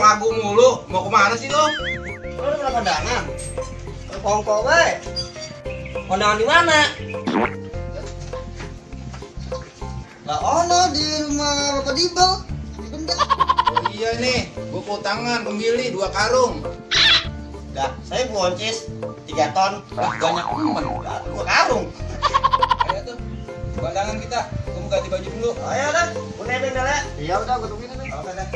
lagu mulu. Mau kemana sih lo? Lo udah kondangan? Kongko we. Kondangan di mana? Lah ono di rumah Bapak Dibel. Oh iya nih, gua ke tangan pembeli 2 karung. Dah, saya boncis 3 ton. Banyak temen. 2 karung. Ayo tuh, kondangan kita. Gua mau ganti baju dulu. Ayo dah, gue nebeng dah ya. Iya udah, gue tungguin nih. Oke dah.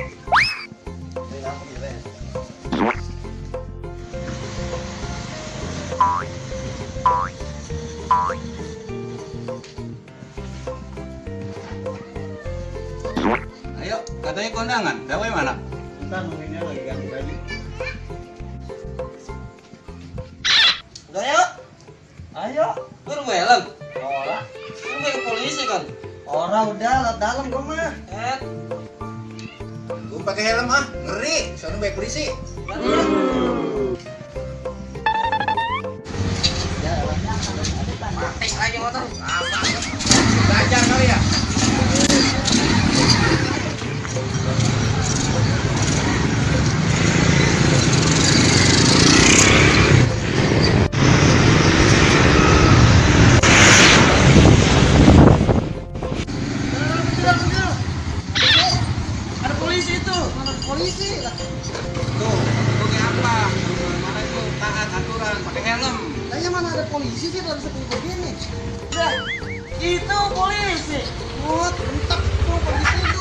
Ayo, katanya kondangan. Gawe mana? Ntar nungguinnya lagi ganti baju. Udah yuk. Ayo. Lu nunggu helm? Ora. Lu ke polisi kan? Ora udah, lewat dalam gua mah. Gua pakai helm ah, ngeri. Soalnya baik polisi. Tes aja motor. Belajar kali ya. Ada polisi itu. Mana polisi lah. Tuh, untungnya apa? Mana itu taat aturan, pakai helm. Kayaknya mana ada polisi sih kalau seperti begini. Itu polisi. Mut, bentak tuh polisi.